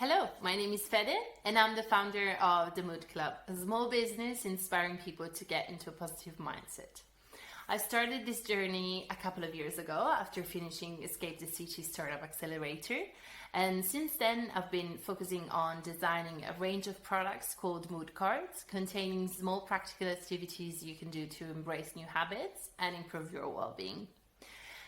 Hello, my name is Fede and I'm the founder of The Mood Club, a small business inspiring people to get into a positive mindset. I started this journey a couple of years ago after finishing Escape the City Startup Accelerator, and since then I've been focusing on designing a range of products called mood cards containing small practical activities you can do to embrace new habits and improve your well-being.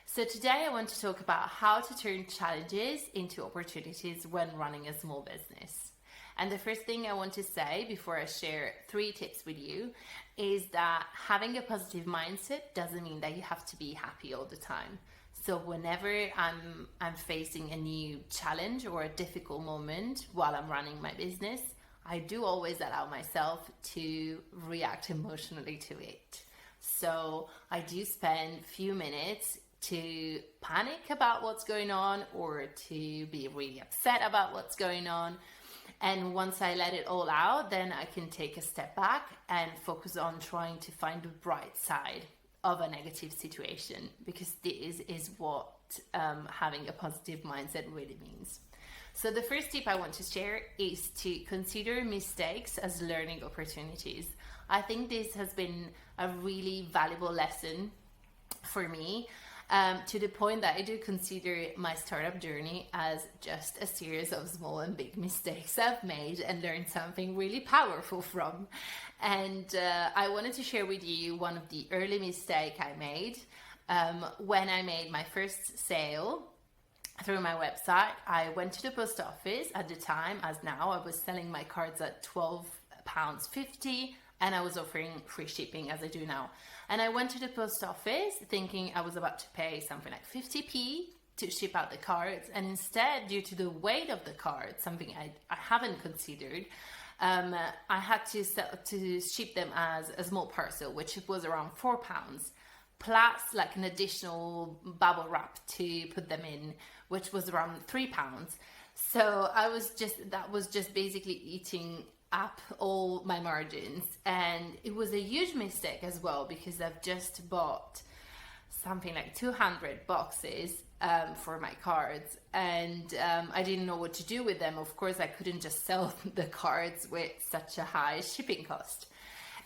So today I want to talk about how to turn challenges into opportunities when running a small business. And the first thing I want to say before I share 3 tips with you is that having a positive mindset doesn't mean that you have to be happy all the time. So whenever I'm facing a new challenge or a difficult moment while I'm running my business, I do always allow myself to react emotionally to it. So I do spend a few minutes to panic about what's going on or to be really upset about what's going on. And once I let it all out, then I can take a step back and focus on trying to find the bright side of a negative situation, because this is what having a positive mindset really means. So the first tip I want to share is to consider mistakes as learning opportunities. I think this has been a really valuable lesson for me. To the point that I do consider my startup journey as just a series of small and big mistakes I've made and learned something really powerful from. And I wanted to share with you one of the early mistakes I made. When I made my first sale through my website, I went to the post office. At the time, as now, I was selling my cards at £12.50. And I was offering free shipping as I do now. And I went to the post office thinking I was about to pay something like 50p to ship out the cards. And instead, due to the weight of the cards, something I haven't considered, I had to ship them as a small parcel, which was around £4, plus like an additional bubble wrap to put them in, which was around £3. So that was just basically eating up all my margins, and it was a huge mistake as well, because I've just bought something like 200 boxes for my cards, and I didn't know what to do with them. Of course, I couldn't just sell the cards with such a high shipping cost,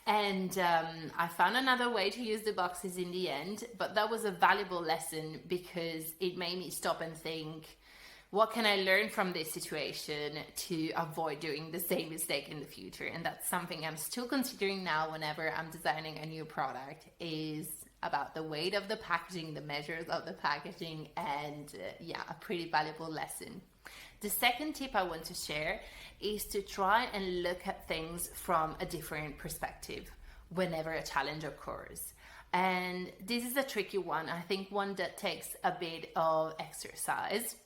and I found another way to use the boxes in the end. But that was a valuable lesson because it made me stop and think, what can I learn from this situation to avoid doing the same mistake in the future? And that's something I'm still considering now whenever I'm designing a new product, is about the weight of the packaging, the measures of the packaging, and a pretty valuable lesson. The second tip I want to share is to try and look at things from a different perspective whenever a challenge occurs. And this is a tricky one. I think one that takes a bit of exercise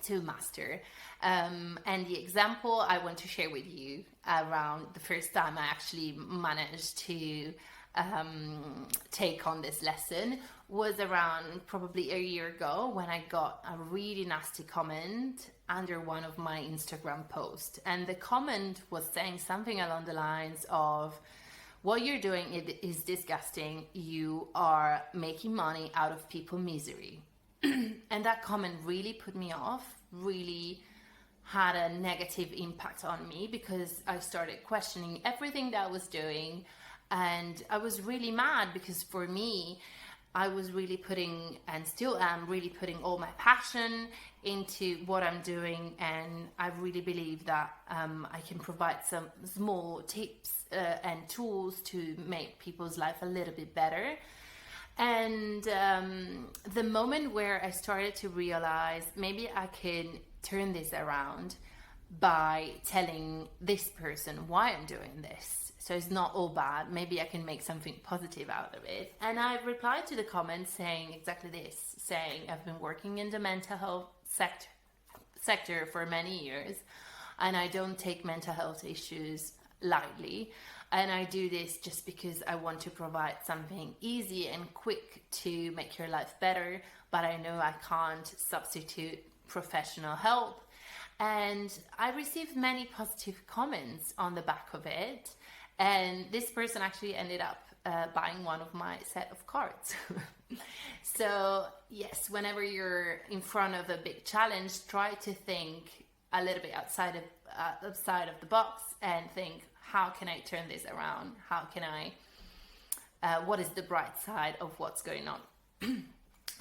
to master. And the example I want to share with you around the first time I actually managed to take on this lesson was around probably a year ago, when I got a really nasty comment under one of my Instagram posts. And the comment was saying something along the lines of, what you're doing is disgusting. You are making money out of people's misery. And that comment really put me off, really had a negative impact on me, because I started questioning everything that I was doing. And I was really mad, because for me, I was really putting, and still am really putting, all my passion into what I'm doing. And I really believe that I can provide some small tips and tools to make people's life a little bit better. And the moment where I started to realize maybe I can turn this around by telling this person why I'm doing this, so it's not all bad, maybe I can make something positive out of it. And I replied to the comment saying exactly this, saying I've been working in the mental health sector for many years, and I don't take mental health issues lightly. And I do this just because I want to provide something easy and quick to make your life better, but I know I can't substitute professional help. And I received many positive comments on the back of it. And this person actually ended up buying one of my set of cards. So yes, whenever you're in front of a big challenge, try to think a little bit outside of the box and think, how can I turn this around? How can I, what is the bright side of what's going on?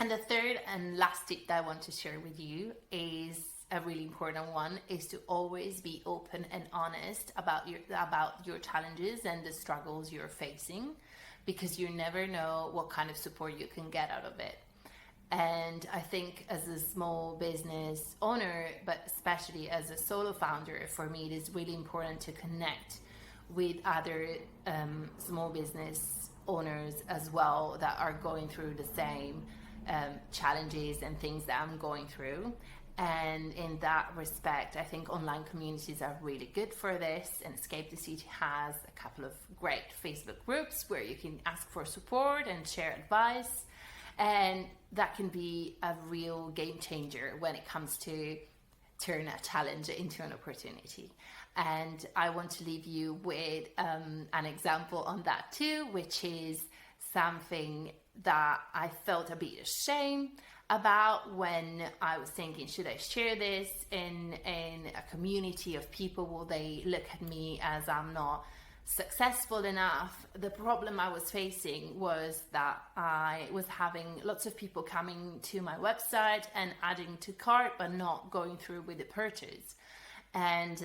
And the third and last tip that I want to share with you is a really important one, is to always be open and honest about your challenges and the struggles you're facing, because you never know what kind of support you can get out of it. And I think as a small business owner, but especially as a solo founder, for me, it is really important to connect with other small business owners as well that are going through the same challenges and things that I'm going through. And in that respect, I think online communities are really good for this. And Escape the City has a couple of great Facebook groups where you can ask for support and share advice. And that can be a real game changer when it comes to turn a challenge into an opportunity. And I want to leave you with an example on that too, which is something that I felt a bit ashamed about when I was thinking, should I share this in a community of people? Will they look at me as I'm not successful enough? The problem I was facing was that I was having lots of people coming to my website and adding to cart, but not going through with the purchase. And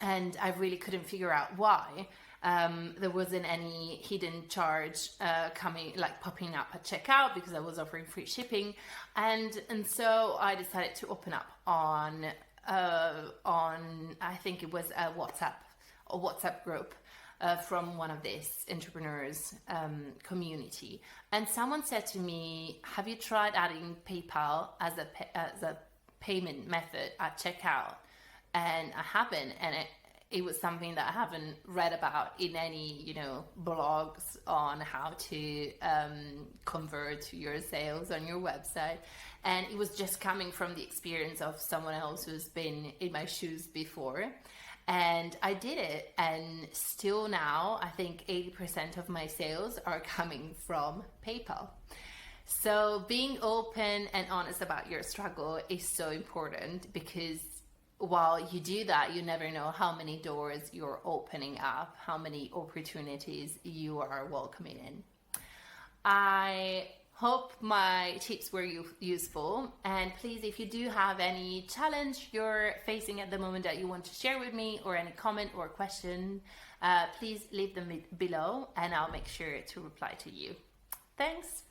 I really couldn't figure out why. There wasn't any hidden charge popping up at checkout because I was offering free shipping, and so I decided to open up on I think it was a WhatsApp group from one of these entrepreneurs community. And someone said to me, have you tried adding PayPal as a payment method at checkout? And I haven't, and it was something that I haven't read about in any, blogs on how to convert your sales on your website. And it was just coming from the experience of someone else who's been in my shoes before. And I did it. And still now, I think 80% of my sales are coming from PayPal. So being open and honest about your struggle is so important, because while you do that, you never know how many doors you're opening up, how many opportunities you are welcoming in. I hope my tips were useful. And please, if you do have any challenge you're facing at the moment that you want to share with me, or any comment or question, please leave them below and I'll make sure to reply to you. Thanks.